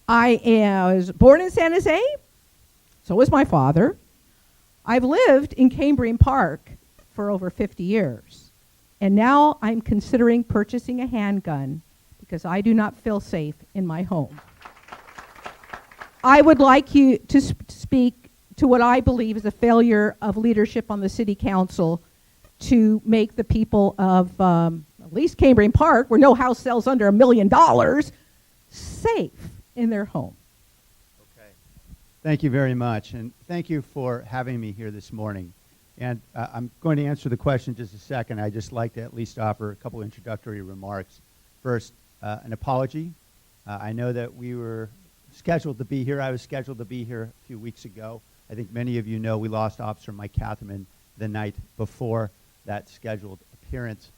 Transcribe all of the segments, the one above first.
was born in San Jose. So was my father. I've lived in Cambrian Park for over 50 years. And now I'm considering purchasing a handgun because I do not feel safe in my home. I would like you to speak to what I believe is a failure of leadership on the city council to make the people of at least Cambrian Park, where no house sells under $1 million, safe in their home. Okay. Thank you very much, and thank you for having me here this morning. And I'm going to answer the question in just a second. I'd just like to at least offer a couple introductory remarks. First, an apology. I know that we were scheduled to be here. I was scheduled to be here a few weeks ago. I think many of you know we lost Officer Mike Catherman the night before that scheduled appearance.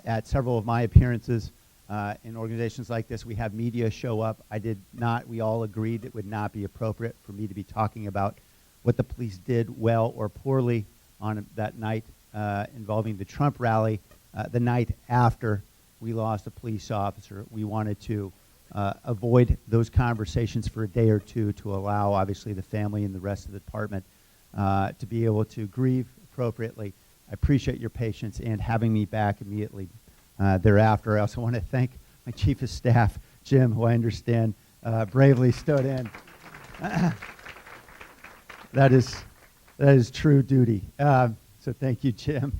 At several of my appearances in organizations like this, we have media show up. We all agreed it would not be appropriate for me to be talking about what the police did well or poorly on that night involving the Trump rally. The night after we lost a police officer, we wanted to avoid those conversations for a day or two to allow, obviously, the family and the rest of the department to be able to grieve appropriately. I appreciate your patience and having me back immediately thereafter. I also want to thank my chief of staff, Jim, who I understand bravely stood in. That is true duty. So thank you, Jim.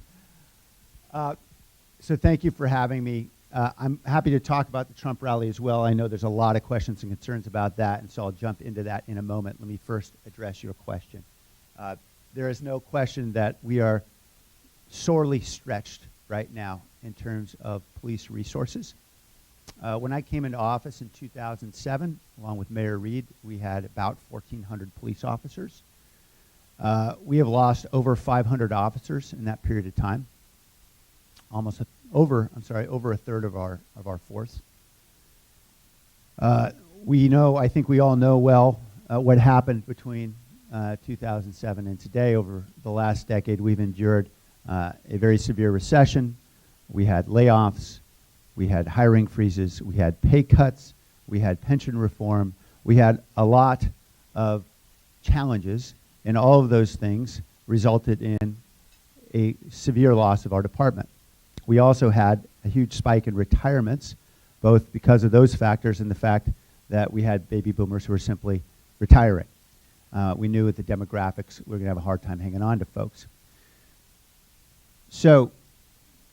So thank you for having me. I'm happy to talk about the Trump rally as well. I know there's a lot of questions and concerns about that, and so I'll jump into that in a moment. Let me first address your question. There is no question that we are sorely stretched right now in terms of police resources. When I came into office in 2007, along with Mayor Reed, we had about 1,400 police officers. We have lost over 500 officers in that period of time. Over a third of our force. I think we all know well what happened between 2007 and today. Over the last decade, we've endured a very severe recession. We had layoffs, we had hiring freezes, we had pay cuts, we had pension reform, we had a lot of challenges, and all of those things resulted in a severe loss of our department. We also had a huge spike in retirements, both because of those factors and the fact that we had baby boomers who were simply retiring. We knew with the demographics we were going to have a hard time hanging on to folks. So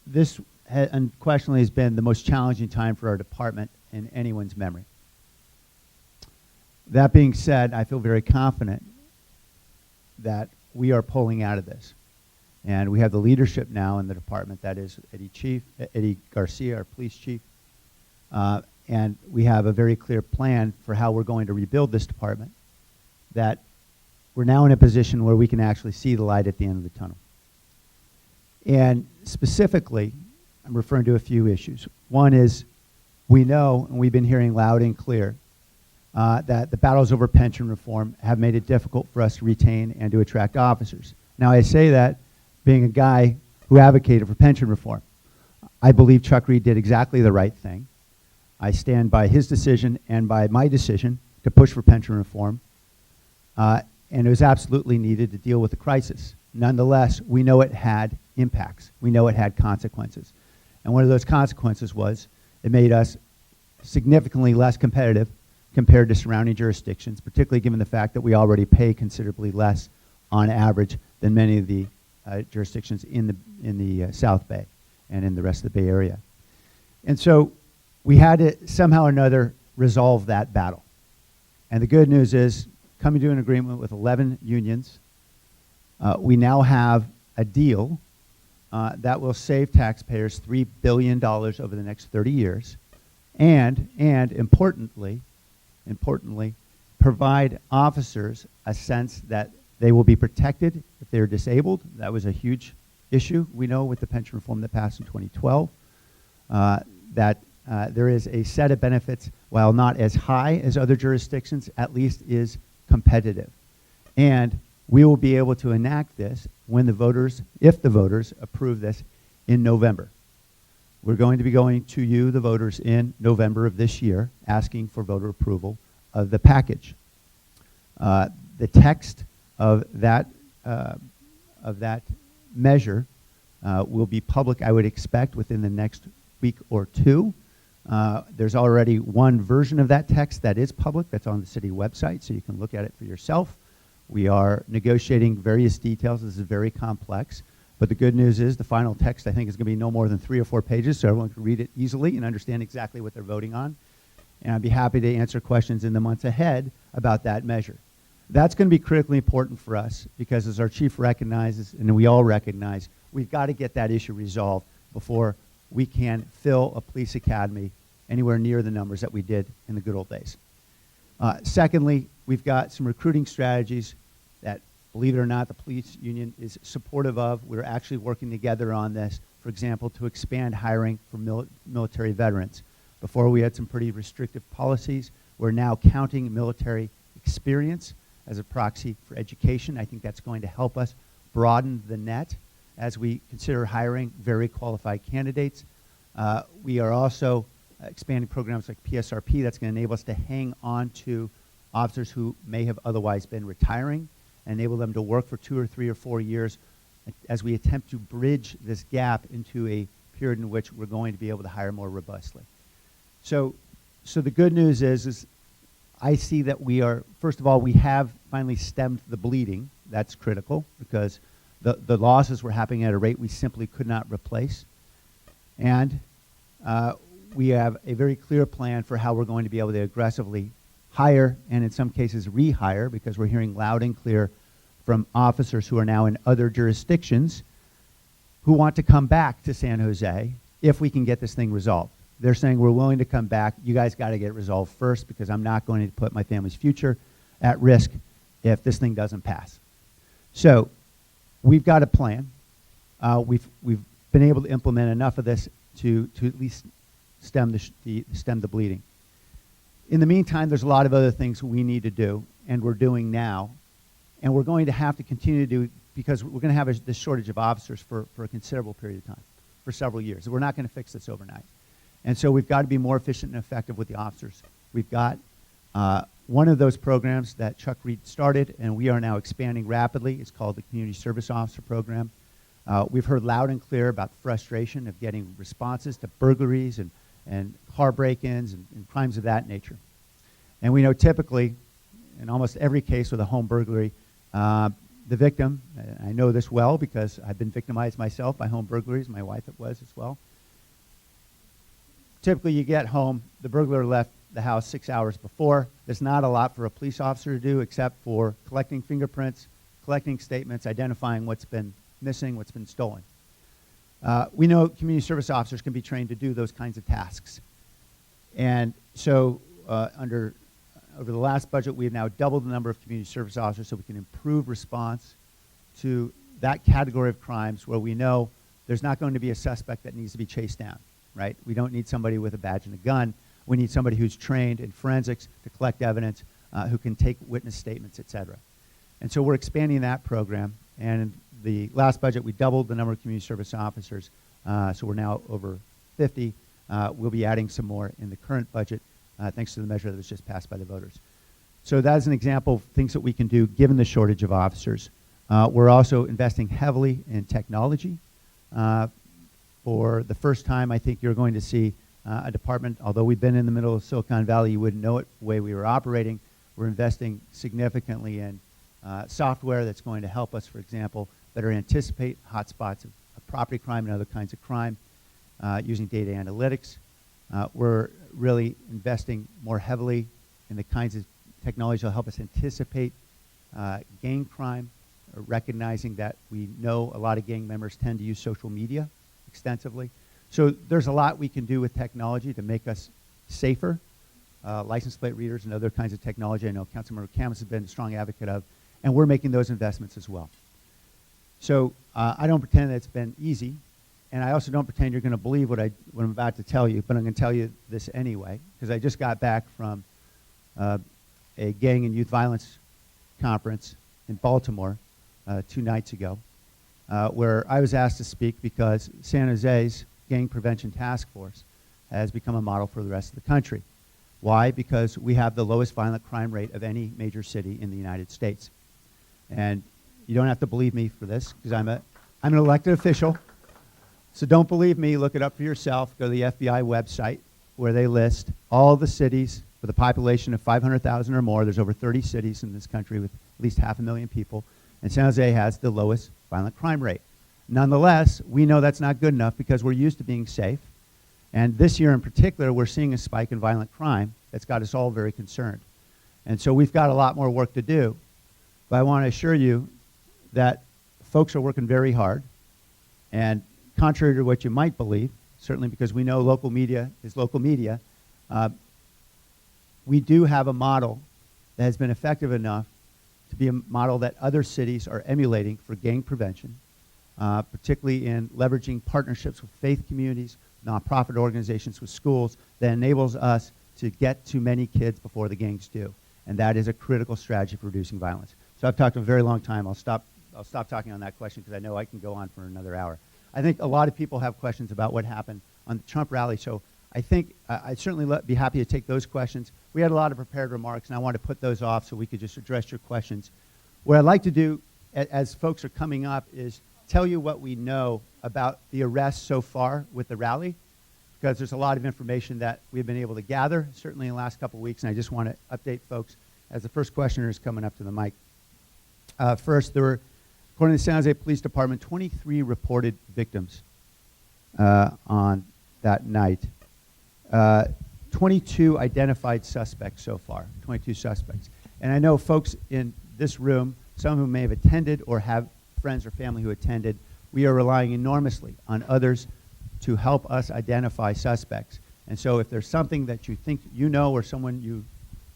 this unquestionably has been the most challenging time for our department in anyone's memory. That being said, I feel very confident that we are pulling out of this. And we have the leadership now in the department, that is Eddie Garcia, our police chief. And we have a very clear plan for how we're going to rebuild this department, that we're now in a position where we can actually see the light at the end of the tunnel. And specifically, I'm referring to a few issues. One is we know, and we've been hearing loud and clear, that the battles over pension reform have made it difficult for us to retain and to attract officers. Now, I say that being a guy who advocated for pension reform. I believe Chuck Reed did exactly the right thing. I stand by his decision and by my decision to push for pension reform, and it was absolutely needed to deal with the crisis. Nonetheless, we know it had impacts. We know it had consequences. And one of those consequences was it made us significantly less competitive compared to surrounding jurisdictions, particularly given the fact that we already pay considerably less on average than many of the jurisdictions in the South Bay and in the rest of the Bay Area. And so we had to somehow or another resolve that battle. And the good news is, coming to an agreement with 11 unions, we now have a deal that will save taxpayers $3 billion over the next 30 years, and importantly, provide officers a sense that they will be protected if they're disabled. That was a huge issue, we know, with the pension reform that passed in 2012, that there is a set of benefits, while not as high as other jurisdictions, at least is competitive. And we will be able to enact this when the voters, if the voters approve this in November. We're going to be going to you, the voters, in November of this year, asking for voter approval of the package. The text of that measure will be public, I would expect, within the next week or two. There's already one version of that text that is public, that's on the city website, so you can look at it for yourself. We are negotiating various details. This is very complex. But the good news is the final text, I think, is going to be no more than 3 or 4 pages, so everyone can read it easily and understand exactly what they're voting on. And I'd be happy to answer questions in the months ahead about that measure. That's going to be critically important for us because, as our chief recognizes, and we all recognize, we've got to get that issue resolved before we can fill a police academy anywhere near the numbers that we did in the good old days. Secondly, we've got some recruiting strategies that, believe it or not, the police union is supportive of. We're actually working together on this, for example, to expand hiring for military veterans. Before, we had some pretty restrictive policies. We're now counting military experience as a proxy for education. I think that's going to help us broaden the net as we consider hiring very qualified candidates. We are also expanding programs like PSRP that's going to enable us to hang on to officers who may have otherwise been retiring, and enable them to work for 2 or 3 or 4 years as we attempt to bridge this gap into a period in which we're going to be able to hire more robustly. So the good news is I see that we are, first of all, we have finally stemmed the bleeding. That's critical because the losses were happening at a rate we simply could not replace. And we have a very clear plan for how we're going to be able to aggressively hire and in some cases rehire, because we're hearing loud and clear from officers who are now in other jurisdictions who want to come back to San Jose if we can get this thing resolved. They're saying, we're willing to come back. You guys got to get it resolved first because I'm not going to put my family's future at risk if this thing doesn't pass. So we've got a plan. We've been able to implement enough of this to at least stem the bleeding. In the meantime, there's a lot of other things we need to do, and we're doing now. And we're going to have to continue to do, because we're going to have this shortage of officers for a considerable period of time, for several years. We're not going to fix this overnight. And so we've got to be more efficient and effective with the officers. We've got one of those programs that Chuck Reed started, and we are now expanding rapidly. It's called the Community Service Officer Program. We've heard loud and clear about the frustration of getting responses to burglaries and car break-ins and crimes of that nature. And we know typically, in almost every case with a home burglary, the victim, I know this well because I've been victimized myself by home burglaries, my wife was as well. Typically you get home, the burglar left the house 6 hours before. There's not a lot for a police officer to do except for collecting fingerprints, collecting statements, identifying what's been missing, what's been stolen. We know community service officers can be trained to do those kinds of tasks. And so over the last budget, we have now doubled the number of community service officers so we can improve response to that category of crimes where we know there's not going to be a suspect that needs to be chased down, right? We don't need somebody with a badge and a gun. We need somebody who's trained in forensics to collect evidence, who can take witness statements, et cetera. And so we're expanding that program. And in the last budget, we doubled the number of community service officers, so we're now over 50. We'll be adding some more in the current budget, thanks to the measure that was just passed by the voters. So that is an example of things that we can do given the shortage of officers. We're also investing heavily in technology. For the first time, I think you're going to see a department, although we've been in the middle of Silicon Valley, you wouldn't know it the way we were operating. We're investing significantly in software that's going to help us, for example, better anticipate hotspots of property crime and other kinds of crime using data analytics. We're really investing more heavily in the kinds of technology that will help us anticipate gang crime, recognizing that we know a lot of gang members tend to use social media extensively. So there's a lot we can do with technology to make us safer. License plate readers and other kinds of technology I know Councilmember Camus has been a strong advocate of, and we're making those investments as well. So I don't pretend that it's been easy, and I also don't pretend you're going to believe what I'm about to tell you, but I'm going to tell you this anyway, because I just got back from a gang and youth violence conference in Baltimore 2 nights ago, where I was asked to speak because San Jose's Gang Prevention Task Force has become a model for the rest of the country. Why? Because we have the lowest violent crime rate of any major city in the United States. And you don't have to believe me for this, because I'm an elected official. So don't believe me, look it up for yourself. Go to the FBI website where they list all the cities with a population of 500,000 or more. There's over 30 cities in this country with at least 500,000 people. And San Jose has the lowest violent crime rate. Nonetheless, we know that's not good enough because we're used to being safe. And this year in particular, we're seeing a spike in violent crime that's got us all very concerned. And so we've got a lot more work to do. But I want to assure you that folks are working very hard. And contrary to what you might believe, certainly because we know local media is local media, we do have a model that has been effective enough to be a model that other cities are emulating for gang prevention, particularly in leveraging partnerships with faith communities, nonprofit organizations, with schools, that enables us to get to many kids before the gangs do. And that is a critical strategy for reducing violence. So I've talked a very long time. I'll stop talking on that question because I know I can go on for another hour. I think a lot of people have questions about what happened on the Trump rally, so I think I'd certainly be happy to take those questions. We had a lot of prepared remarks, and I want to put those off so we could just address your questions. What I'd like to do, as folks are coming up, is tell you what we know about the arrests so far with the rally, because there's a lot of information that we've been able to gather, certainly in the last couple of weeks, and I just want to update folks as the first questioner is coming up to the mic. First, there were, according to the San Jose Police Department, 23 reported victims on that night. 22 identified suspects so far, 22 suspects. And I know folks in this room, some who may have attended or have friends or family who attended, we are relying enormously on others to help us identify suspects. And so if there's something that you think you know or someone you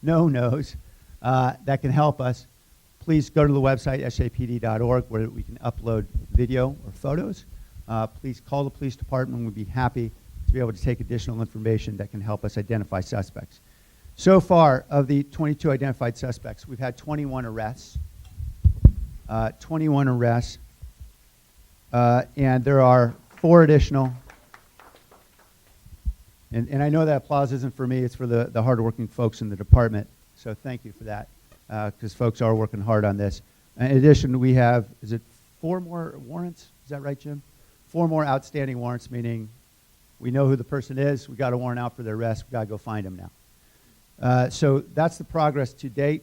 know knows that can help us, please go to the website, sapd.org, where we can upload video or photos. Please call the police department. We'd be happy to be able to take additional information that can help us identify suspects. So far, of the 22 identified suspects, we've had 21 arrests. 21 arrests. And there are 4 additional. And I know that applause isn't for me. It's for the hardworking folks in the department. So thank you for that, because folks are working hard on this. In addition, we have, is it 4 more warrants? Is that right, Jim? 4 more outstanding warrants, meaning we know who the person is. We got a warrant out for their arrest. We got to go find them now. So that's the progress to date.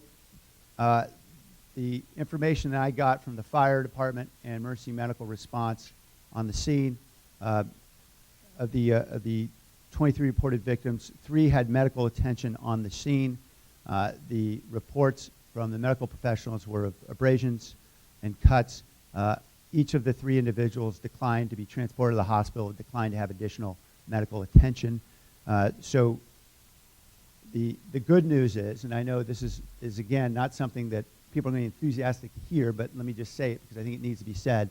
The information that I got from the fire department and Mercy Medical Response on the scene of the 23 reported victims, 3 had medical attention on the scene. The reports from the medical professionals were of abrasions and cuts. Each of the 3 individuals declined to be transported to the hospital, declined to have additional medical attention. So the good news is, and I know this is again not something that people are going to be enthusiastic to hear, but let me just say it because I think it needs to be said.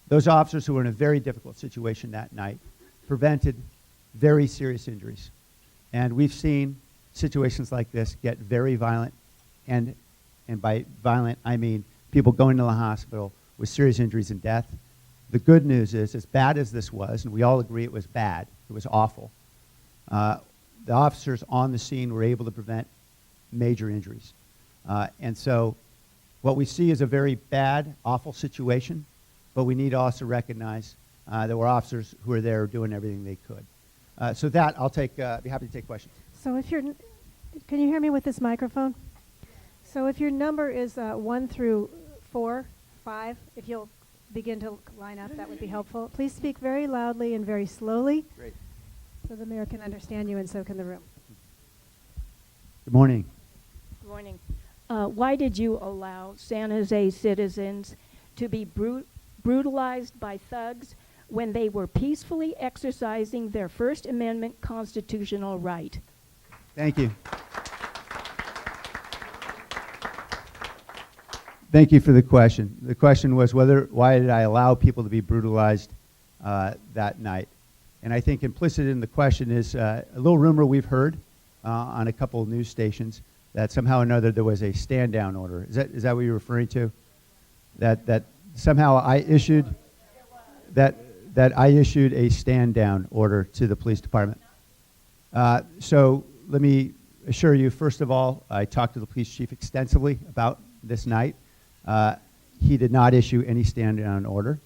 Those officers who were in a very difficult situation that night prevented very serious injuries. And we've seen situations like this get very violent, and by violent I mean people going to the hospital with serious injuries and death. The good news is, as bad as this was, and we all agree it was bad, it was awful, the officers on the scene were able to prevent major injuries. And so what we see is a very bad, awful situation, but we need to also recognize there were officers who were there doing everything they could. So that, I'll be happy to take questions. So if can you hear me with this microphone? So if your number is 1 through 4, 5, if you'll begin to line up, that would be helpful. Please speak very loudly and very slowly. Great. So the mayor can understand you and so can the room. Good morning. Good morning. Why did you allow San Jose citizens to be brutalized by thugs when they were peacefully exercising their First Amendment constitutional right? Thank you. Thank you for the question. The question was why did I allow people to be brutalized that night? And I think implicit in the question is a little rumor we've heard on a couple of news stations that somehow or another there was a stand-down order. Is that what you're referring to? That somehow I issued that I issued a stand-down order to the police department. So let me assure you, first of all, I talked to the police chief extensively about this night. He did not issue any stand-down order.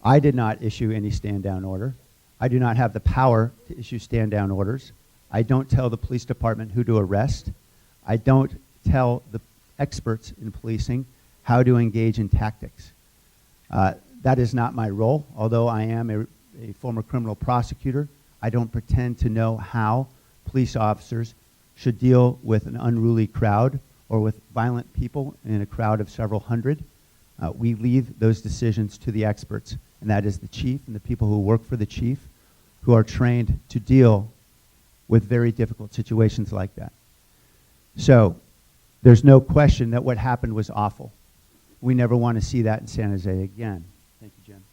I did not issue any stand-down order. I do not have the power to issue stand-down orders. I don't tell the police department who to arrest. I don't tell the experts in policing how to engage in tactics. That is not my role. Although I am a former criminal prosecutor, I don't pretend to know how police officers should deal with an unruly crowd or with violent people in a crowd of several hundred. We leave those decisions to the experts, and that is the chief and the people who work for the chief who are trained to deal with very difficult situations like that. So there's no question that what happened was awful. We never want to see that in San Jose again. Thank you, Jim.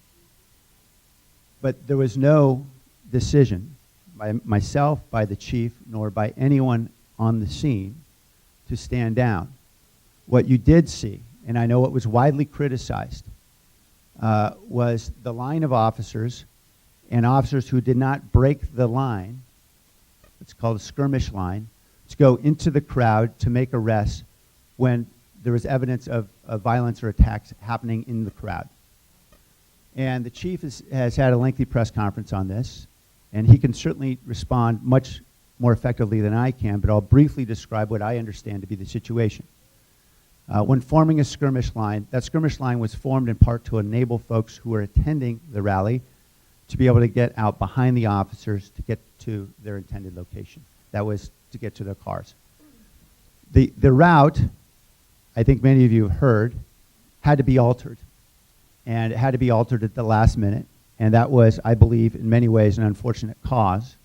But there was no decision by myself, by the chief, nor by anyone on the scene to stand down. What you did see, and I know it was widely criticized, was the line of officers and officers who did not break the line, it's called a skirmish line, to go into the crowd to make arrests when there was evidence of violence or attacks happening in the crowd. And the chief has had a lengthy press conference on this, and he can certainly respond much more effectively than I can, but I'll briefly describe what I understand to be the situation. When forming a skirmish line, that skirmish line was formed in part to enable folks who were attending the rally to be able to get out behind the officers to get to their intended location. That was to get to their cars. The route, I think many of you have heard, had to be altered. And it had to be altered at the last minute. And that was, I believe, in many ways an unfortunate cause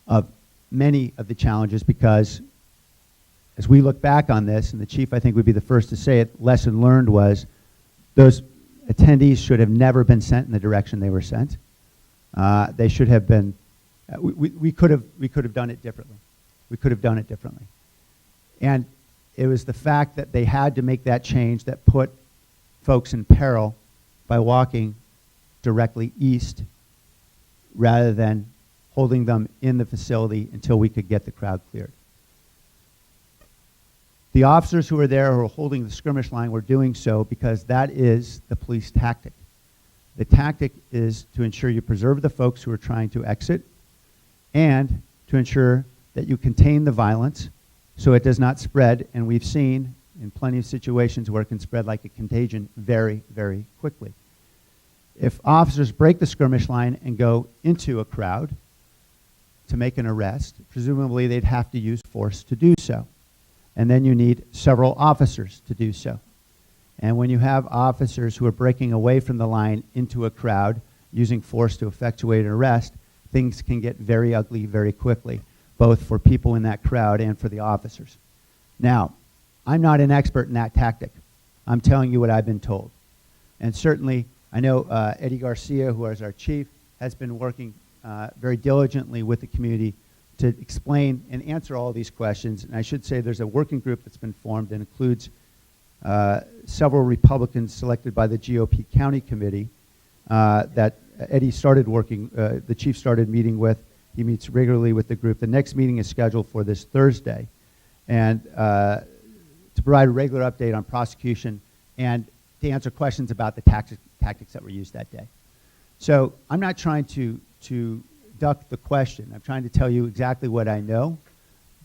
of many of the challenges, because as we look back on this, and the chief I think would be the first to say it, lesson learned was those attendees should have never been sent in the direction they were sent. They should have been, we could have done it differently. We could have done it differently. And it was the fact that they had to make that change that put folks in peril by walking directly east rather than holding them in the facility until we could get the crowd cleared. The officers who were there who were holding the skirmish line were doing so because that is the police tactic. The tactic is to ensure you preserve the folks who are trying to exit and to ensure that you contain the violence so it does not spread. And we've seen in plenty of situations where it can spread like a contagion very, very quickly. If officers break the skirmish line and go into a crowd to make an arrest, presumably they'd have to use force to do so. And then you need several officers to do so. And when you have officers who are breaking away from the line into a crowd using force to effectuate an arrest, things can get very ugly very quickly, both for people in that crowd and for the officers. Now, I'm not an expert in that tactic. I'm telling you what I've been told. And certainly, I know Eddie Garcia, who is our chief, has been working very diligently with the community to explain and answer all these questions. And I should say there's a working group that's been formed and includes several Republicans selected by the GOP county committee that Eddie started working, the chief started meeting with. He meets regularly with the group. The next meeting is scheduled for this Thursday. And to provide a regular update on prosecution and to answer questions about the tactics that were used that day. So I'm not trying to duck the question. I'm trying to tell you exactly what I know,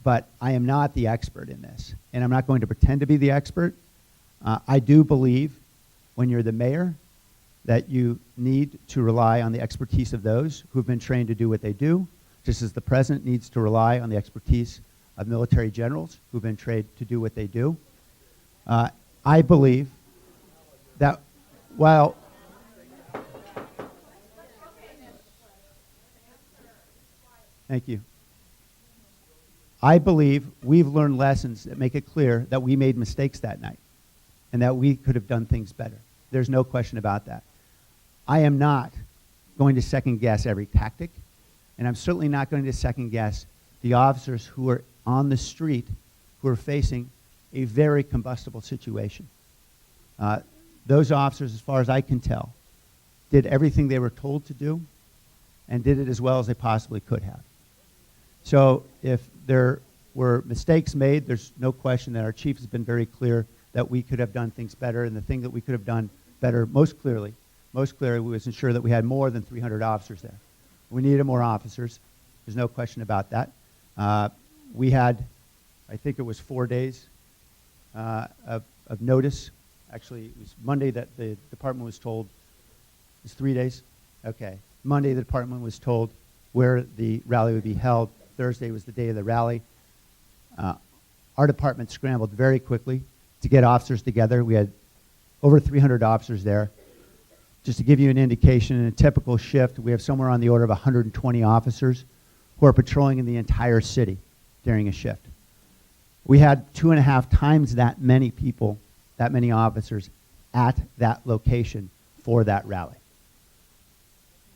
but I am not the expert in this, and I'm not going to pretend to be the expert. I do believe when you're the mayor that you need to rely on the expertise of those who've been trained to do what they do, just as the president needs to rely on the expertise of military generals who've been trained to do what they do. I believe that while Thank you. I believe we've learned lessons that make it clear that we made mistakes that night and that we could have done things better. There's no question about that. I am not going to second guess every tactic, and I'm certainly not going to second guess the officers who are on the street who are facing a very combustible situation. Those officers, as far as I can tell, did everything they were told to do and did it as well as they possibly could have. So if there were mistakes made. There's no question that our chief has been very clear that we could have done things better, and the thing that we could have done better most clearly was ensure that we had more than 300 officers there. We needed more officers. There's no question about that. We had, I think it was 4 days of notice. Actually, it was Monday that the department was told. It was 3 days? Okay. Monday, the department was told where the rally would be held. Thursday was the day of the rally. Our department scrambled very quickly to get officers together. We had over 300 officers there. Just to give you an indication, in a typical shift, we have somewhere on the order of 120 officers who are patrolling in the entire city during a shift. We had 2.5 times that many people, that many officers at that location for that rally.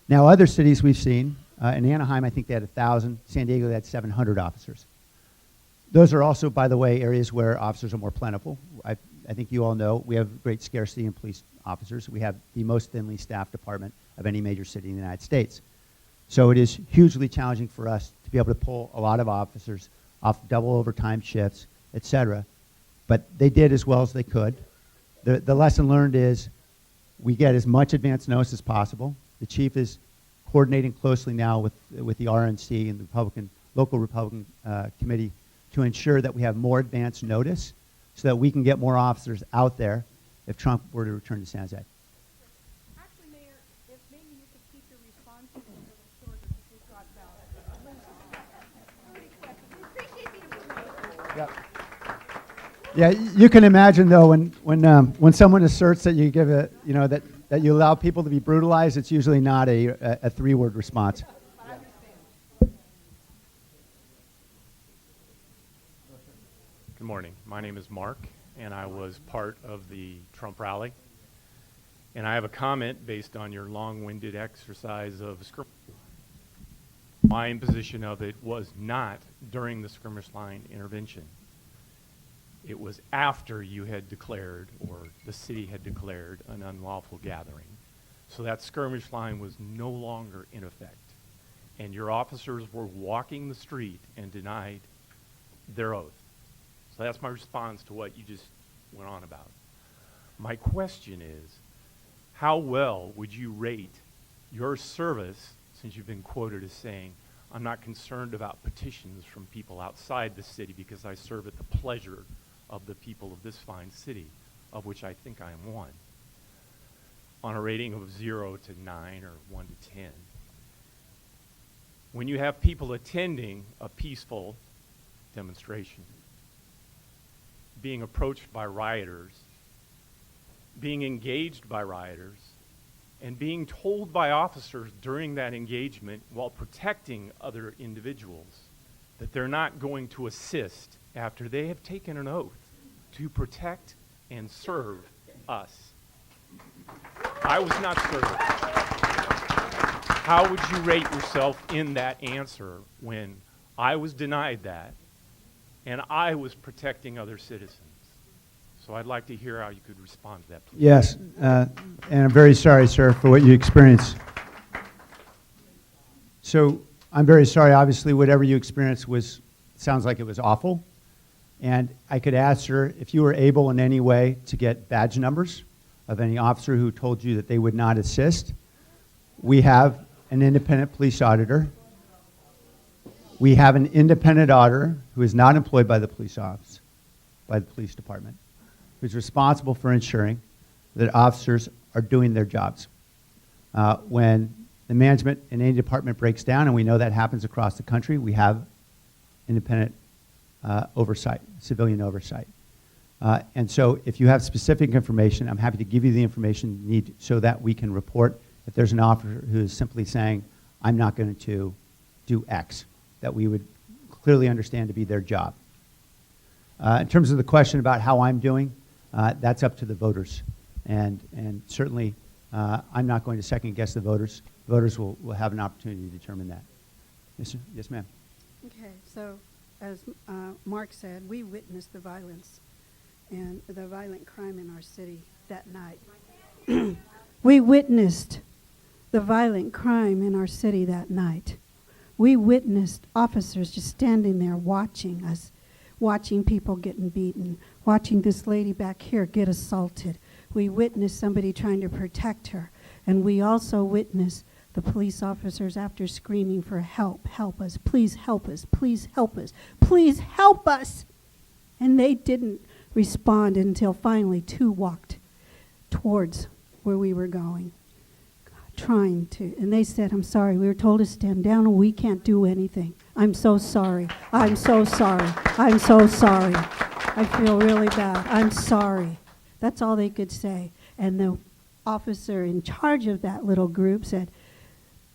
Now, other cities we've seen, in Anaheim, I think they had 1,000. San Diego, they had 700 officers. Those are also, by the way, areas where officers are more plentiful. I think you all know we have great scarcity in police officers. We have the most thinly staffed department of any major city in the United States. So it is hugely challenging for us to be able to pull a lot of officers off double overtime shifts, et cetera. But they did as well as they could. The lesson learned is we get as much advance notice as possible. The chief is coordinating closely now with the RNC and the local Republican committee to ensure that we have more advance notice so that we can get more officers out there if Trump were to return to San Jose. Actually, Mayor, if maybe you could keep your responses a little shorter because we've got about Yeah, you can imagine though when someone asserts that you give that you allow people to be brutalized, it's usually not a 3-word response. Good morning. My name is Mark, and I was part of the Trump rally. And I have a comment based on your long-winded exercise of skirmish. My imposition of it was not during the skirmish line intervention. It was after you had declared, or the city had declared, an unlawful gathering. So that skirmish line was no longer in effect. And your officers were walking the street and denied their oath. So that's my response to what you just went on about. My question is, how well would you rate your service, since you've been quoted as saying, I'm not concerned about petitions from people outside the city because I serve at the pleasure of the people of this fine city, of which I think I am one, on a rating of 0 to 9 or 1 to 10. When you have people attending a peaceful demonstration, being approached by rioters, being engaged by rioters, and being told by officers during that engagement while protecting other individuals that they're not going to assist after they have taken an oath to protect and serve us. I was not served. How would you rate yourself in that answer when I was denied that and I was protecting other citizens? So I'd like to hear how you could respond to that, please. Yes, and I'm very sorry, sir, for what you experienced. So I'm very sorry. Obviously, whatever you experienced sounds like it was awful. And I could ask, sir, if you were able in any way to get badge numbers of any officer who told you that they would not assist. We have an independent police auditor. We have an independent auditor who is not employed by the police office, by the police department, who's responsible for ensuring that officers are doing their jobs. When the management in any department breaks down, and we know that happens across the country, we have independent oversight, civilian oversight. And so if you have specific information, I'm happy to give you the information you need so that we can report if there's an officer who is simply saying, I'm not going to do X, that we would clearly understand to be their job. In terms of the question about how I'm doing, that's up to the voters. And certainly, I'm not going to second guess the voters. Voters will have an opportunity to determine that. Yes, ma'am. Okay, so as Mark said, we witnessed the violence and the violent crime in our city that night. We witnessed the violent crime in our city that night. We witnessed officers just standing there watching us, watching people getting beaten, watching this lady back here get assaulted. We witnessed somebody trying to protect her. And we also witnessed the police officers after screaming for help, help us, please help us, please help us, please help us. And they didn't respond until finally 2 walked towards where we were going, trying to. And they said, I'm sorry, we were told to stand down and we can't do anything. I'm so sorry. I'm so sorry. I'm so sorry. I feel really bad. I'm sorry. That's all they could say. And the officer in charge of that little group said,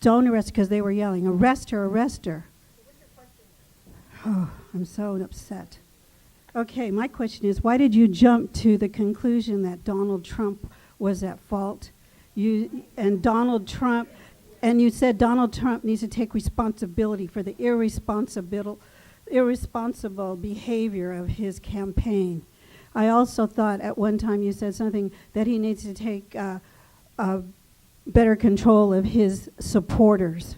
don't arrest, because they were yelling, arrest her, arrest her. Oh, I'm so upset. Okay, my question is, why did you jump to the conclusion that Donald Trump was at fault? You said Donald Trump needs to take responsibility for the irresponsible behavior of his campaign. I also thought at one time you said something that he needs to take better control of his supporters.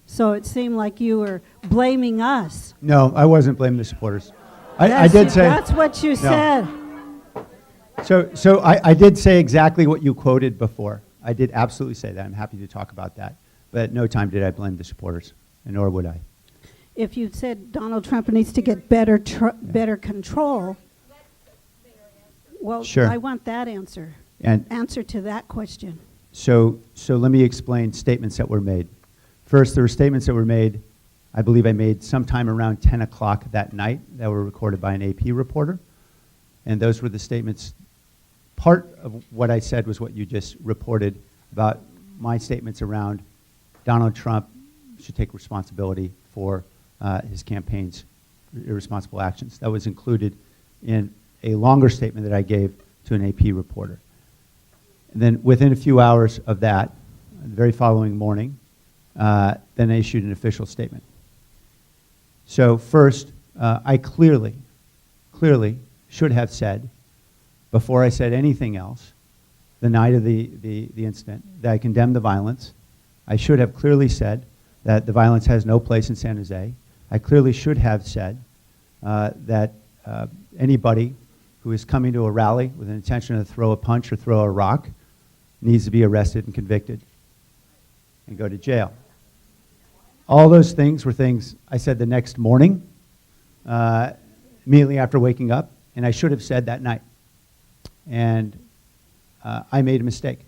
So it seemed like you were blaming us. No, I wasn't blaming the supporters. I Yes, did say... that's what you said. So I did say exactly what you quoted before. I did absolutely say that. I'm happy to talk about that. But at no time did I blame the supporters, and nor would I. If you said Donald Trump needs to get better control, well, Sure. I want that answer. And Answer to that question. so let me explain statements that were made. First, there were statements that were made, I believe I made sometime around 10 o'clock that night that were recorded by an AP reporter. And those were the statements. Part of what I said was what you just reported about my statements around Donald Trump should take responsibility for his campaign's irresponsible actions. That was included in a longer statement that I gave to an AP reporter. And then within a few hours of that, the very following morning, then I issued an official statement. So first, I clearly should have said, before I said anything else, the night of the incident, that I condemned the violence. I should have clearly said that the violence has no place in San Jose. I clearly should have said that anybody who is coming to a rally with an intention to throw a punch or throw a rock needs to be arrested and convicted and go to jail. All those things were things I said the next morning, immediately after waking up, and I should have said that night. And I made a mistake.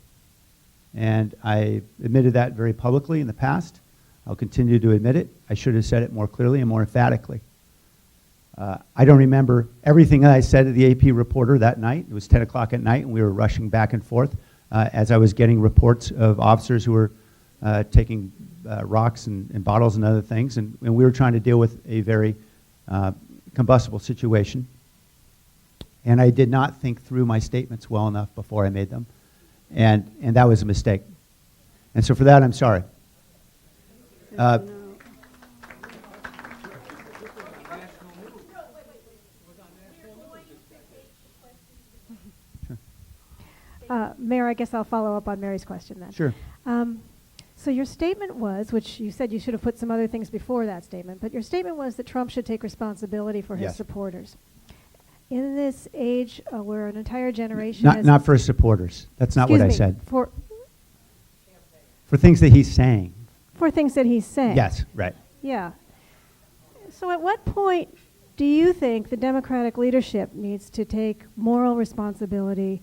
And I admitted that very publicly in the past. I'll continue to admit it. I should have said it more clearly and more emphatically. I don't remember everything that I said to the AP reporter that night. It was 10 o'clock at night, and we were rushing back and forth as I was getting reports of officers who were taking rocks and bottles and other things, and we were trying to deal with a very combustible situation. And I did not think through my statements well enough before I made them, and that was a mistake. And so for that, I'm sorry. Mayor, I guess I'll follow up on Mary's question then. Sure. So your statement was, which you said you should have put some other things before that statement, but your statement was that Trump should take responsibility for his Yes. supporters. In this age where an entire generation has... Not for his supporters. That's not what I said. For things that he's saying. for things that he's saying. Yes, right. Yeah. So at what point do you think the Democratic leadership needs to take moral responsibility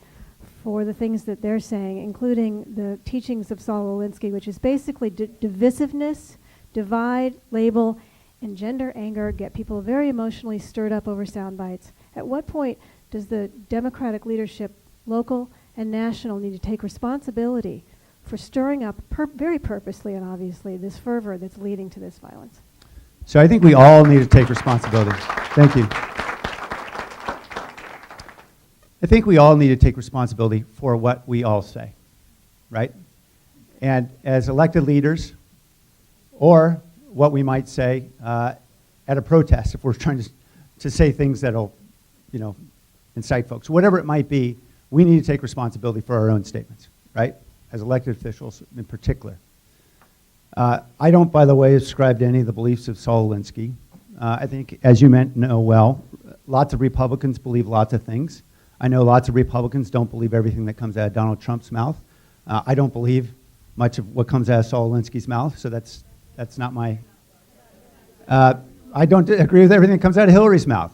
for the things that they're saying, including the teachings of Saul Alinsky, which is basically divisiveness, divide, label, and gender anger, get people very emotionally stirred up over sound bites? At what point does the Democratic leadership, local and national, need to take responsibility for stirring up very purposely and obviously this fervor that's leading to this violence? So I think we all need to take responsibility. Thank you. I think we all need to take responsibility for what we all say, right? And as elected leaders, or what we might say at a protest, if we're trying to say things that'll, incite folks, whatever it might be, we need to take responsibility for our own statements, right? As elected officials in particular. I don't, by the way, ascribe to any of the beliefs of Saul Alinsky. I think, as you know well, lots of Republicans believe lots of things. I know lots of Republicans don't believe everything that comes out of Donald Trump's mouth. I don't believe much of what comes out of Saul Alinsky's mouth, so that's not my... I don't agree with everything that comes out of Hillary's mouth.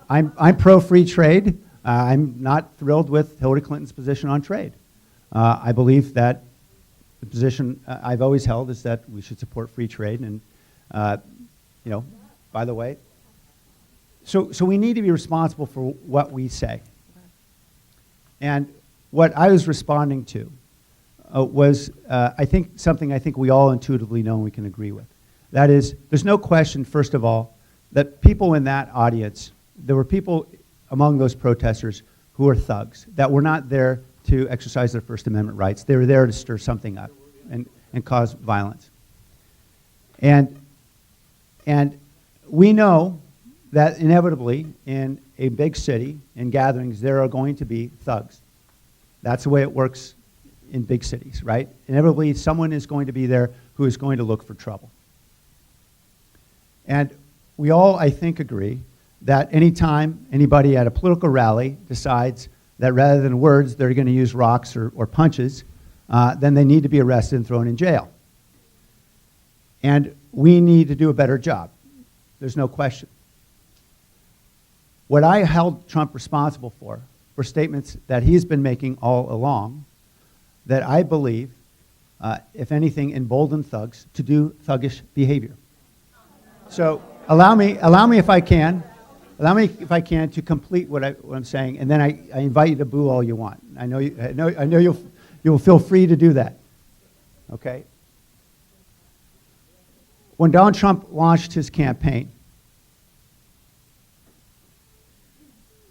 I'm pro-free trade. I'm not thrilled with Hillary Clinton's position on trade. I believe that the position I've always held is that we should support free trade. And, you know, by the way, so we need to be responsible for what we say. And what I was responding to was, I think, something I think we all intuitively know and we can agree with. That is, there's no question, first of all, that people in that audience, there were people among those protesters who were thugs, that were not there to exercise their First Amendment rights. They were there to stir something up and cause violence. And we know that inevitably in a big city, in gatherings, there are going to be thugs. That's the way it works in big cities, right? Inevitably, someone is going to be there who is going to look for trouble. And we all, I think, agree that anytime anybody at a political rally decides that rather than words, they're going to use rocks or punches, then they need to be arrested and thrown in jail. And we need to do a better job. There's no question. What I held Trump responsible for were statements that he's been making all along that I believe, if anything, embolden thugs to do thuggish behavior. So allow me if I can to complete what I'm saying, and then I invite you to boo all you want. I know you'll feel free to do that. Okay. When Donald Trump launched his campaign,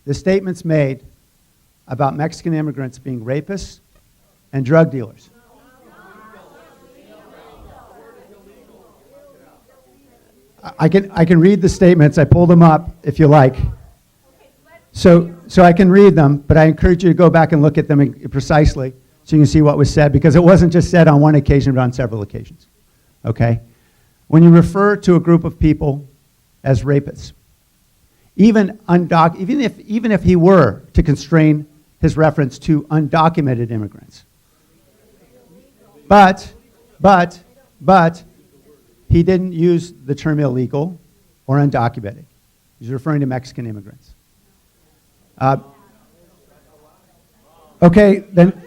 the statements made about Mexican immigrants being rapists and drug dealers. I can read the statements. I pulled them up if you like. So I can read them, but I encourage you to go back and look at them precisely so you can see what was said, because it wasn't just said on one occasion, but on several occasions. Okay? When you refer to a group of people as rapists, even if he were to constrain his reference to undocumented immigrants, but he didn't use the term illegal or undocumented. He's referring to Mexican immigrants. Okay, then.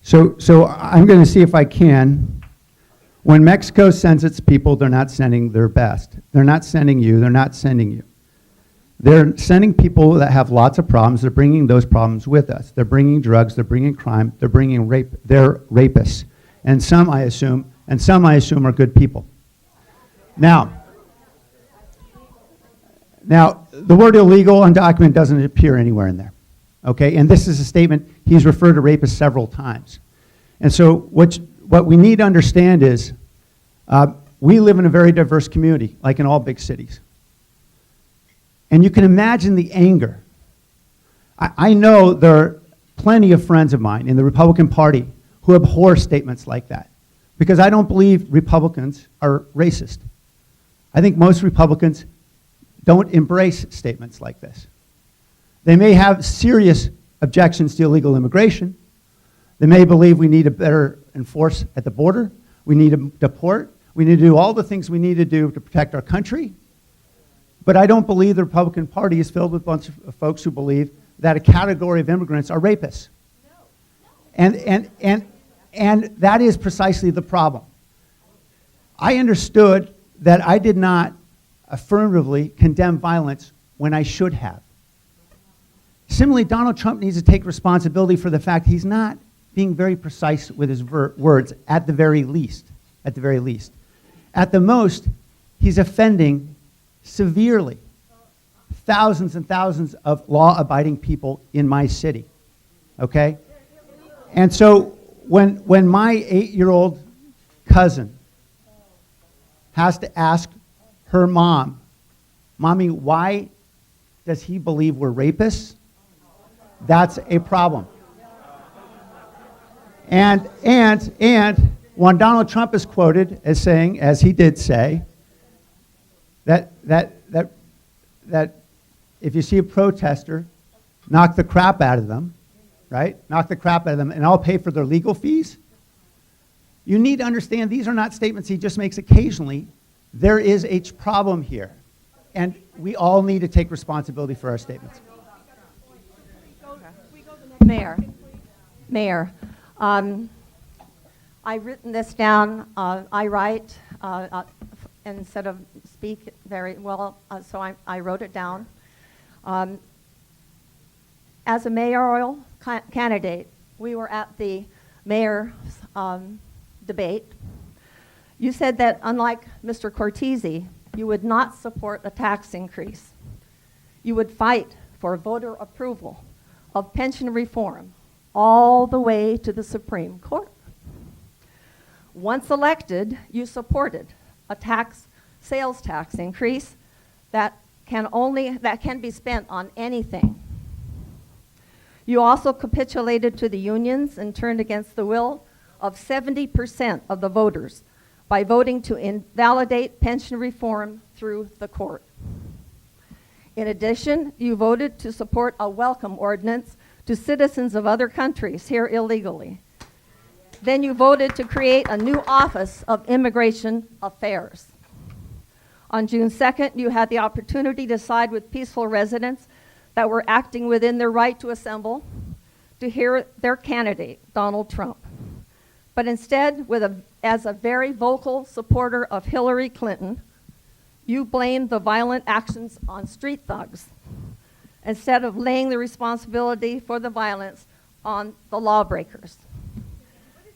So I'm going to see if I can. When Mexico sends its people, they're not sending their best. They're not sending you. They're not sending you. They're sending people that have lots of problems. They're bringing those problems with us. They're bringing drugs. They're bringing crime. They're bringing rape. They're rapists. And some, I assume, are good people. Now, the word illegal, undocumented doesn't appear anywhere in there. Okay, and this is a statement, he's referred to rapists several times. And so what we need to understand is we live in a very diverse community, like in all big cities. And you can imagine the anger. I know there are plenty of friends of mine in the Republican Party who abhor statements like that, because I don't believe Republicans are racist. I think most Republicans don't embrace statements like this. They may have serious objections to illegal immigration. They may believe we need to better enforce at the border. We need to deport. We need to do all the things we need to do to protect our country. But I don't believe the Republican Party is filled with a bunch of folks who believe that a category of immigrants are rapists. And that is precisely the problem. I understood that I did not affirmatively condemn violence when I should have. Similarly, Donald Trump needs to take responsibility for the fact he's not being very precise with his words at the very least. At the very least. At the most, he's offending severely thousands and thousands of law-abiding people in my city. Okay? And so when my 8-year-old cousin has to ask her mom, Mommy, why Does he believe we're rapists? That's a problem. And when Donald Trump is quoted as saying, as he did say, that if you see a protester, knock the crap out of them, right? Knock the crap out of them, and I'll pay for their legal fees. You need to understand these are not statements he just makes occasionally. There is a problem here, and we all need to take responsibility for our statements. Mayor, I've written this down. I write instead of speak very well, so I wrote it down. As a mayoral candidate, we were at the mayor's debate. You said that unlike Mr. Cortese, you would not support a tax increase. You would fight for voter approval of pension reform all the way to the Supreme Court. Once elected, you supported a sales tax increase that can be spent on anything. You also capitulated to the unions and turned against the will of 70% of the voters by voting to invalidate pension reform through the court. In addition, you voted to support a welcome ordinance to citizens of other countries here illegally. Then you voted to create a new Office of Immigration Affairs. On June 2nd, you had the opportunity to side with peaceful residents that were acting within their right to assemble to hear their candidate, Donald Trump. But instead, as a very vocal supporter of Hillary Clinton, you blamed the violent actions on street thugs instead of laying the responsibility for the violence on the lawbreakers.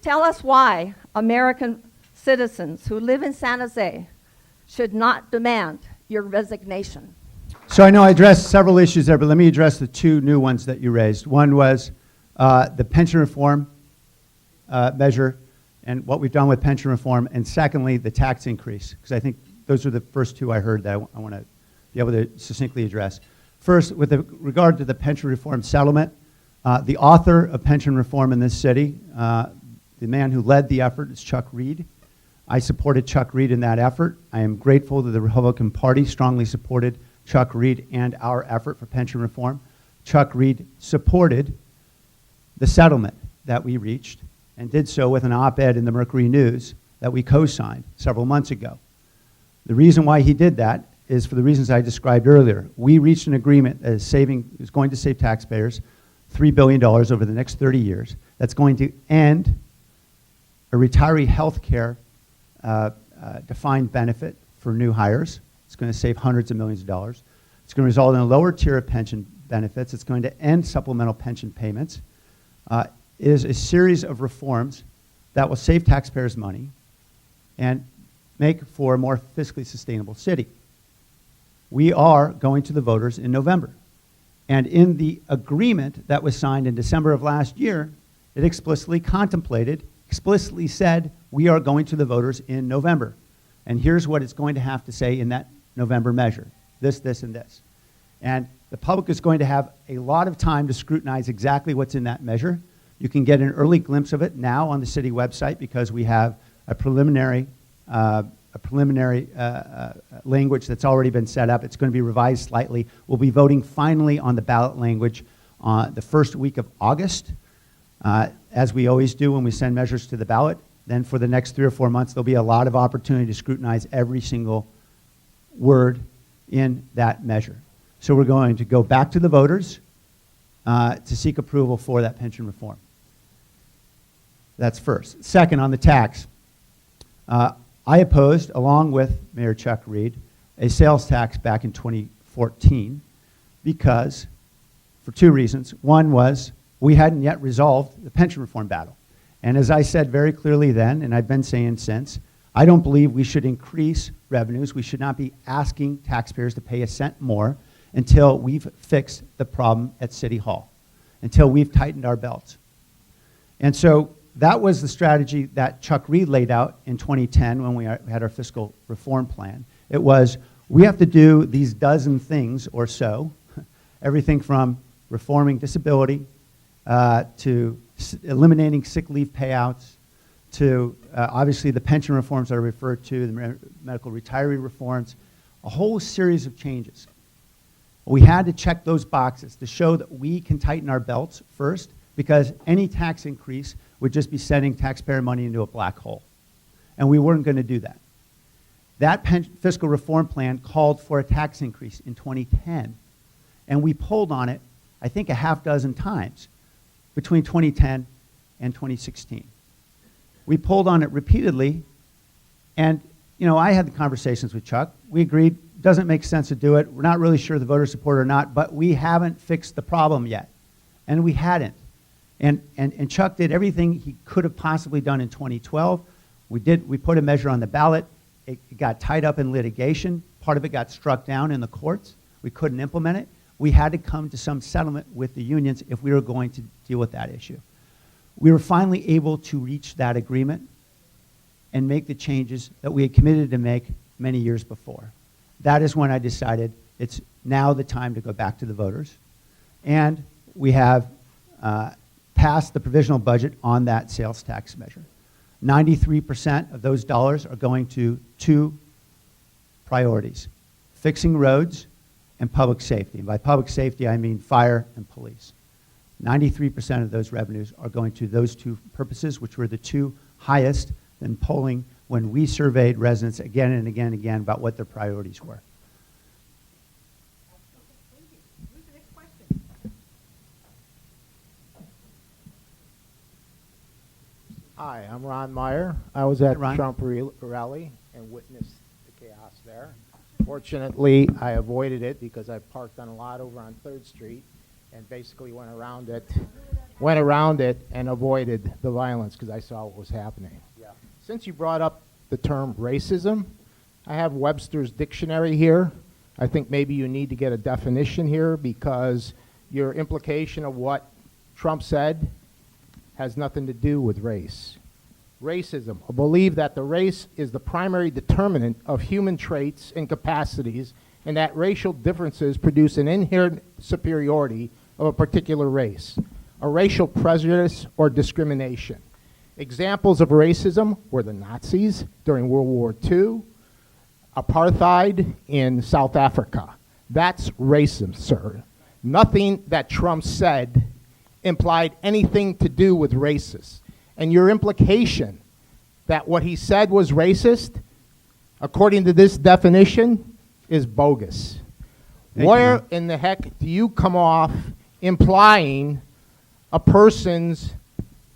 Tell us why American citizens who live in San Jose should not demand your resignation. So I know I addressed several issues there, but let me address the two new ones that you raised. One was the pension reform measure and what we've done with pension reform, and secondly, the tax increase, because I think those are the first two I heard that I want to be able to succinctly address. First, with regard to the pension reform settlement, the author of pension reform in this city, the man who led the effort is Chuck Reed. I supported Chuck Reed in that effort. I am grateful that the Republican Party strongly supported Chuck Reed and our effort for pension reform. Chuck Reed supported the settlement that we reached and did so with an op-ed in the Mercury News that we co-signed several months ago. The reason why he did that is for the reasons I described earlier. We reached an agreement that is going to save taxpayers $3 billion over the next 30 years. That's going to end a retiree health care defined benefit for new hires. It's going to save hundreds of millions of dollars. It's going to result in a lower tier of pension benefits. It's going to end supplemental pension payments. It is a series of reforms that will save taxpayers money and make for a more fiscally sustainable city. We are going to the voters in November. And in the agreement that was signed in December of last year, it explicitly said, we are going to the voters in November. And here's what it's going to have to say in that November measure. This, and this. And the public is going to have a lot of time to scrutinize exactly what's in that measure. You can get an early glimpse of it now on the city website because we have a preliminary language that's already been set up. It's going to be revised slightly. We'll be voting finally on the ballot language on the first week of August, as we always do when we send measures to the ballot. Then for the next 3 or 4 months, there'll be a lot of opportunity to scrutinize every single word in that measure. So we're going to go back to the voters to seek approval for that pension reform. That's first. Second, on the tax. I opposed, along with Mayor Chuck Reed, a sales tax back in 2014 because, for two reasons. One was we hadn't yet resolved the pension reform battle. And as I said very clearly then, and I've been saying since, I don't believe we should increase revenues. We should not be asking taxpayers to pay a cent more until we've fixed the problem at City Hall, until we've tightened our belts. And so that was the strategy that Chuck Reed laid out in 2010 when we had our fiscal reform plan. It was, we have to do these dozen things or so everything from reforming disability to eliminating sick leave payouts to obviously the pension reforms that are referred to, the medical retiree reforms, a whole series of changes. We had to check those boxes to show that we can tighten our belts first, because any tax increase would just be sending taxpayer money into a black hole. And we weren't going to do that. That fiscal reform plan called for a tax increase in 2010. And we pulled on it, I think, a half dozen times between 2010 and 2016. We pulled on it repeatedly, and I had the conversations with Chuck. We agreed, doesn't make sense to do it. We're not really sure the voter support or not, but we haven't fixed the problem yet. And we hadn't. And Chuck did everything he could have possibly done in 2012. We put a measure on the ballot. It got tied up in litigation. Part of it got struck down in the courts. We couldn't implement it. We had to come to some settlement with the unions if we were going to deal with that issue. We were finally able to reach that agreement and make the changes that we had committed to make many years before. That is when I decided it's now the time to go back to the voters. And we have passed the provisional budget on that sales tax measure. 93% of those dollars are going to two priorities: fixing roads and public safety. And by public safety, I mean fire and police. 93% of those revenues are going to those two purposes, which were the two highest in polling when we surveyed residents again and again and again about what their priorities were. Who's the next question? Hi, I'm Ron Meyer. I was at Ron. Trump rally and witnessed the chaos there. Fortunately, I avoided it because I parked on a lot over on 3rd Street and basically went around it and avoided the violence because I saw what was happening. Yeah. Since you brought up the term racism, I have Webster's dictionary here. I think maybe you need to get a definition here because your implication of what Trump said has nothing to do with race. Racism, a belief that the race is the primary determinant of human traits and capacities, and that racial differences produce an inherent superiority of a particular race, a racial prejudice or discrimination. Examples of racism were the Nazis during World War II, apartheid in South Africa. That's racism, sir. Nothing that Trump said implied anything to do with racists. And your implication that what he said was racist, according to this definition, is bogus. Where in the heck do you come off implying a person's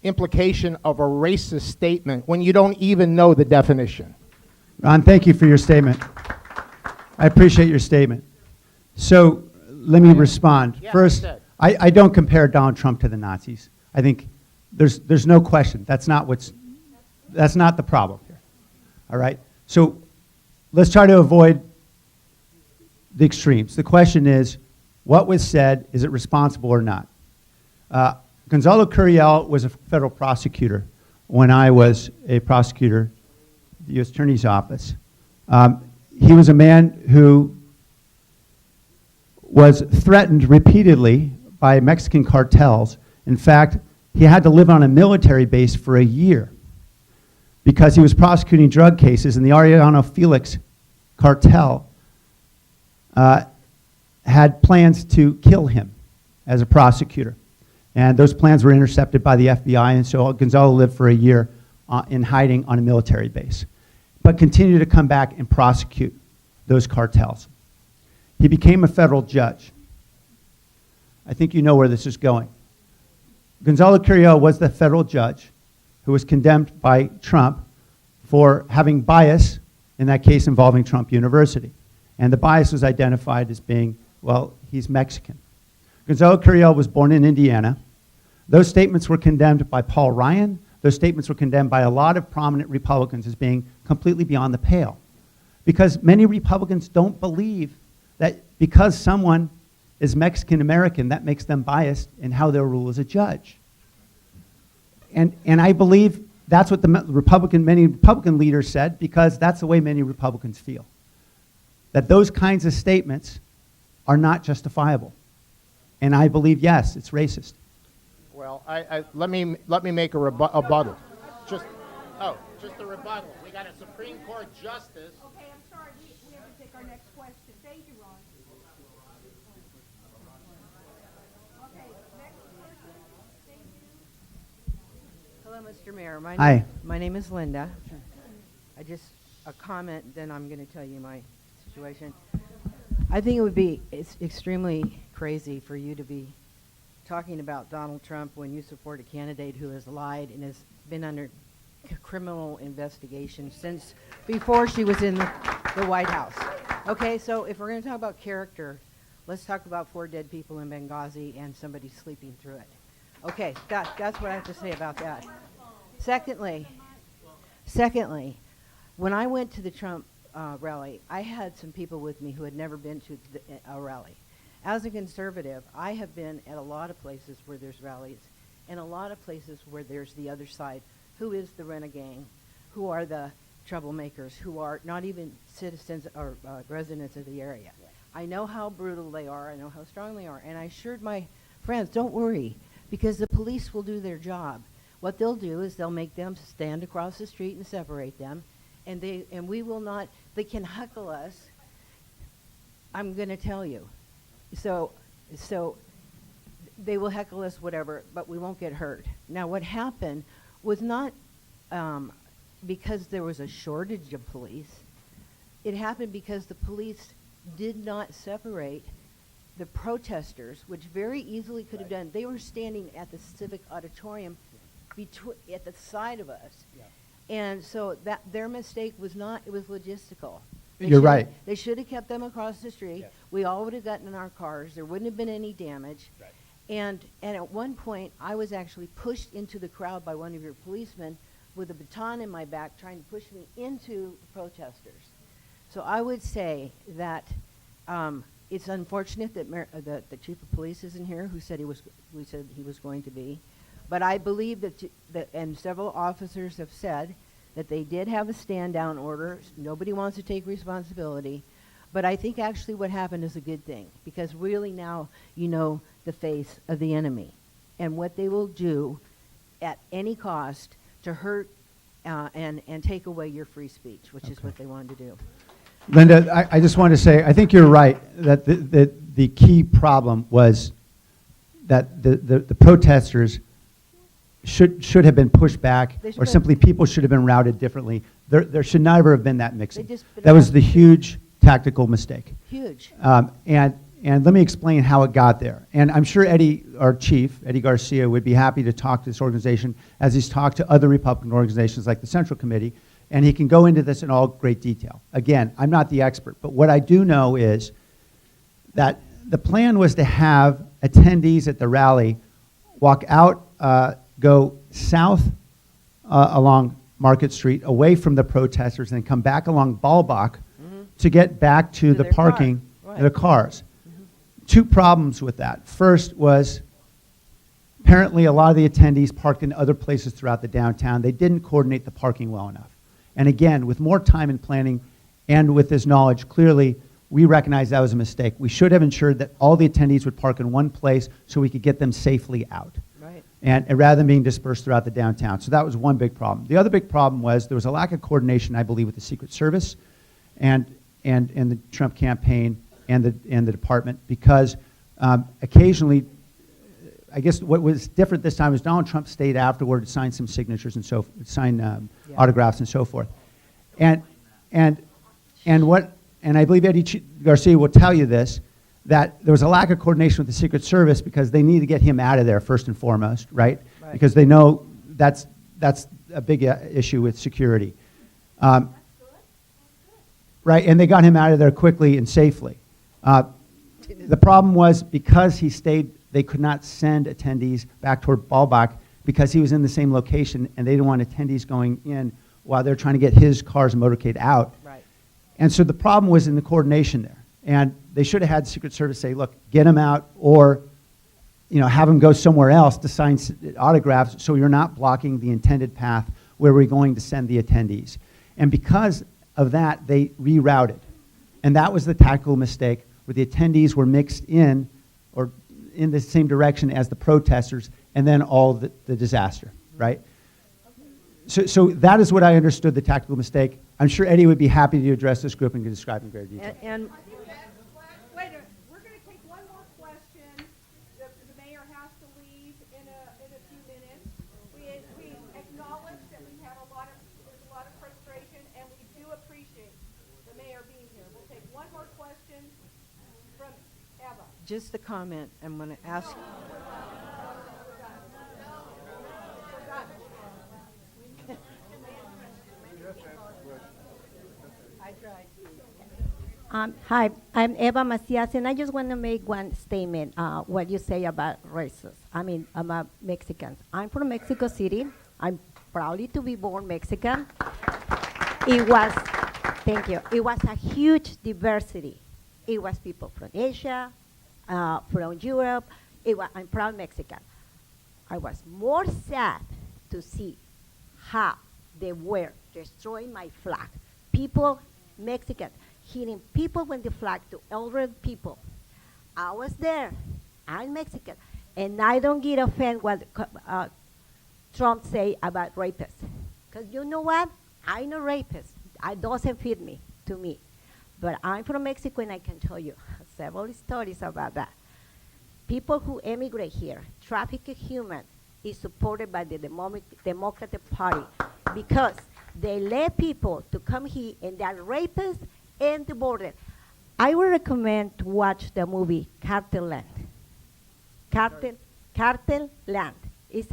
implication of a racist statement when you don't even know the definition? Ron, thank you for your statement. I appreciate your statement. So let me respond. Yeah, First, I don't compare Donald Trump to the Nazis. I think there's no question. That's not the problem here. All right? So let's try to avoid the extremes. The question is, what was said, is it responsible or not? Gonzalo Curiel was a federal prosecutor when I was a prosecutor at the U.S. Attorney's Office. He was a man who was threatened repeatedly by Mexican cartels. In fact, he had to live on a military base for a year because he was prosecuting drug cases, and the Arellano Felix cartel had plans to kill him as a prosecutor. And those plans were intercepted by the FBI, and so Gonzalo lived for a year in hiding on a military base, but continued to come back and prosecute those cartels. He became a federal judge. I think you know where this is going. Gonzalo Curiel was the federal judge who was condemned by Trump for having bias in that case involving Trump University. And the bias was identified as being, well, he's Mexican. Gonzalo Curiel was born in Indiana. Those statements were condemned by Paul Ryan. Those statements were condemned by a lot of prominent Republicans as being completely beyond the pale. Because many Republicans don't believe that because someone is Mexican American, that makes them biased in how they'll rule as a judge. And I believe that's what many Republican leaders said, because that's the way many Republicans feel. That those kinds of statements are not justifiable. And I believe, yes, it's racist. Well, let me make a rebuttal. Just a rebuttal. We got a Supreme Court justice. Okay, I'm sorry. We have to take our next question. Thank you, Ron. Okay, next person. Thank you. Hello, Mr. Mayor. Hi. My name is Linda. I just, a comment, then I'm going to tell you my situation. I think it would be extremely crazy for you to be talking about Donald Trump when you support a candidate who has lied and has been under criminal investigation since before she was in the White House. Okay, so if we're going to talk about character, let's talk about 4 dead people in Benghazi and somebody sleeping through it. Okay, that's what I have to say about that. Secondly, when I went to the Trump rally, I had some people with me who had never been to a rally. As a conservative, I have been at a lot of places where there's rallies and a lot of places where there's the other side, who is the renegade, who are the troublemakers, who are not even citizens or residents of the area. I know how brutal they are, I know how strong they are, and I assured my friends, don't worry, because the police will do their job. What they'll do is they'll make them stand across the street and separate them, and we will not, they can heckle us, I'm going to tell you. So they will heckle us, whatever, but we won't get hurt. Now, what happened was not because there was a shortage of police. It happened because the police did not separate the protesters, which very easily could have done. They were standing at the Civic Auditorium at the side of us. Yeah. And so that their mistake was not, it was logistical. You're right. They should have kept them across the street. Yes. We all would have gotten in our cars. There wouldn't have been any damage. Right. And at one point, I was actually pushed into the crowd by one of your policemen with a baton in my back trying to push me into the protesters. So I would say that it's unfortunate that the chief of police isn't here, who said he was going to be. But I believe that and several officers have said that they did have a stand-down order. Nobody wants to take responsibility. But I think actually what happened is a good thing, because really now you know the face of the enemy and what they will do at any cost to hurt and take away your free speech, which is what they wanted to do. Linda, I just want to say, I think you're right that the key problem was that the protesters should have been pushed back, or simply people should have been routed differently. There should never have been that mixing. That was the huge tactical mistake. Huge. And let me explain how it got there. And I'm sure Eddie, our chief, Eddie Garcia, would be happy to talk to this organization as he's talked to other Republican organizations like the Central Committee, and he can go into this in all great detail. Again, I'm not the expert, but what I do know is that the plan was to have attendees at the rally walk out, go south along Market Street, away from the protesters, and then come back along Ballbach to get back to the parking, the cars. Two problems with that. First was apparently a lot of the attendees parked in other places throughout the downtown. They didn't coordinate the parking well enough. And again, with more time and planning and with this knowledge, clearly we recognize that was a mistake. We should have ensured that all the attendees would park in one place so we could get them safely out. Right. And rather than being dispersed throughout the downtown. So that was one big problem. The other big problem was there was a lack of coordination, I believe, with the Secret Service and the Trump campaign and the department, because occasionally, I guess what was different this time is Donald Trump stayed afterward to sign some signatures and autographs and so forth. And I believe Eddie Garcia will tell you this, that there was a lack of coordination with the Secret Service because they need to get him out of there first and foremost, right? Because they know that's a big issue with security. Right, and they got him out of there quickly and safely. The problem was because he stayed, they could not send attendees back toward Ballbach because he was in the same location, and they didn't want attendees going in while they're trying to get his cars and motorcade out. Right. And so the problem was in the coordination there. And they should have had the Secret Service say, look, get him out, or have him go somewhere else to sign autographs so you're not blocking the intended path where we're going to send the attendees. And because of that, they rerouted. And that was the tactical mistake, where the attendees were mixed in, or in the same direction as the protesters, and then all the disaster, right? So that is what I understood the tactical mistake. I'm sure Eddie would be happy to address this group and describe in greater detail. And Wait a minute, we're going to take one more question. The mayor has to leave in a few minutes. We acknowledge that there's a lot of frustration, and we do appreciate the mayor being here. We'll take one more question from Eva. Just a comment. I'm going to ask. Hi, I'm Eva Macias, and I just want to make one statement, what you say about races. About Mexicans. I'm from Mexico City. I'm proudly to be born Mexican. Thank you. It was a huge diversity. It was people from Asia, from Europe. I'm proud Mexican. I was more sad to see how they were destroying my flag. People, Mexicans, hitting people with the flag to elderly people. I was there. I'm Mexican. And I don't get offended what Trump say about rapists. Because you know what? I know rapists. It doesn't fit to me. But I'm from Mexico, and I can tell you several stories about that. People who emigrate here, trafficked human, is supported by the Democratic Party because they let people to come here and they are rapists and the border. I would recommend to watch the movie Cartel Land. Cartel Land. It's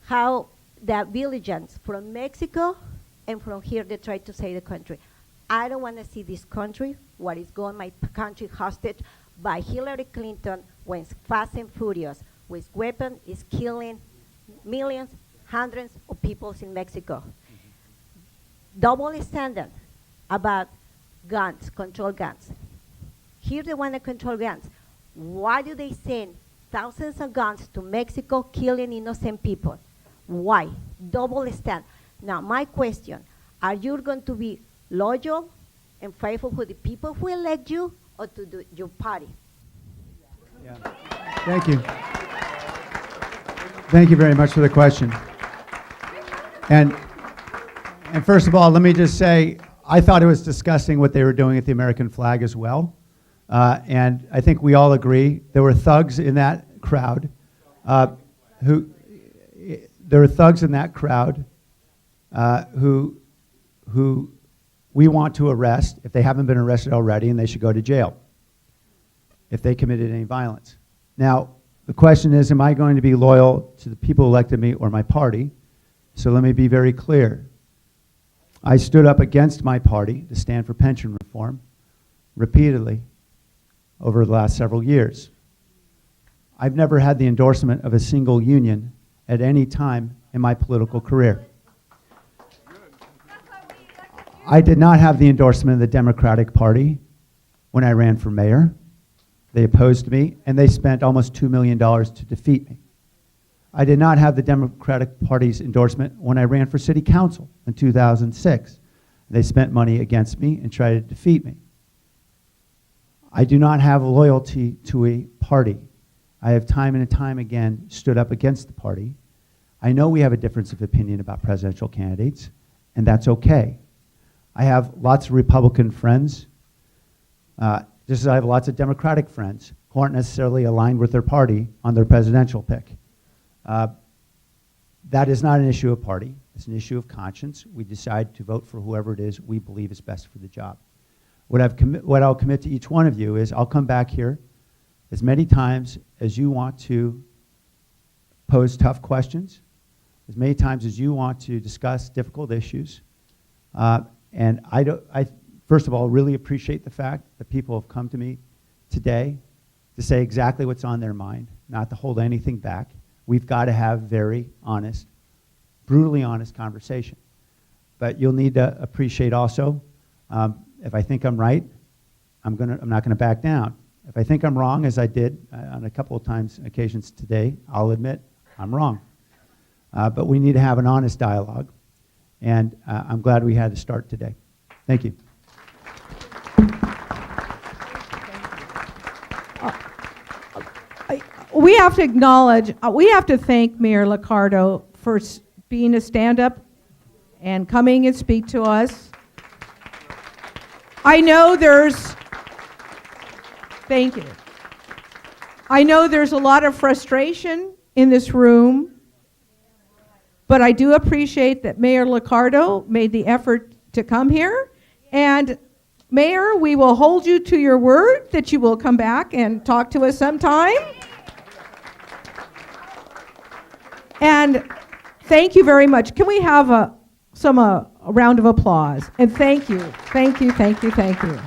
how the villagers from Mexico and from here they try to save the country. I don't want to see this country, what is going my country hostage by Hillary Clinton when it's fast and furious with weapons is killing millions, hundreds of people in Mexico. Double standard about guns, control guns. Here they want to control guns. Why do they send thousands of guns to Mexico killing innocent people? Why? Double standard. Now my question, are you going to be loyal and faithful to the people who elect you or to your party? Yeah. Thank you. Thank you very much for the question. And first of all, let me just say, I thought it was disgusting what they were doing at the American flag as well. And I think we all agree there were thugs in that crowd who we want to arrest if they haven't been arrested already, and they should go to jail if they committed any violence. Now, the question is, am I going to be loyal to the people who elected me or my party? So let me be very clear. I stood up against my party to stand for pension reform repeatedly over the last several years. I've never had the endorsement of a single union at any time in my political career. I did not have the endorsement of the Democratic Party when I ran for mayor. They opposed me, and they spent almost $2 million to defeat me. I did not have the Democratic Party's endorsement when I ran for city council in 2006. They spent money against me and tried to defeat me. I do not have loyalty to a party. I have time and time again stood up against the party. I know we have a difference of opinion about presidential candidates, and that's okay. I have lots of Republican friends, just as I have lots of Democratic friends who aren't necessarily aligned with their party on their presidential pick. That is not an issue of party. It's an issue of conscience. We decide to vote for whoever it is we believe is best for the job. What I'll commit to each one of you is I'll come back here as many times as you want to pose tough questions, as many times as you want to discuss difficult issues. And I first of all, really appreciate the fact that people have come to me today to say exactly what's on their mind, not to hold anything back. We've got to have very honest, brutally honest conversation. But you'll need to appreciate also, if I think I'm right, I'm not gonna back down. If I think I'm wrong, as I did on a couple of occasions today, I'll admit I'm wrong. But we need to have an honest dialogue, and I'm glad we had to start today. Thank you. we have to acknowledge, we have to thank Mayor Liccardo for being a stand-up and coming and speak to us. I know thank you. I know there's a lot of frustration in this room, but I do appreciate that Mayor Liccardo made the effort to come here. And Mayor, we will hold you to your word that you will come back and talk to us sometime. And thank you very much. Can we have a round of applause? And thank you, thank you, thank you, thank you.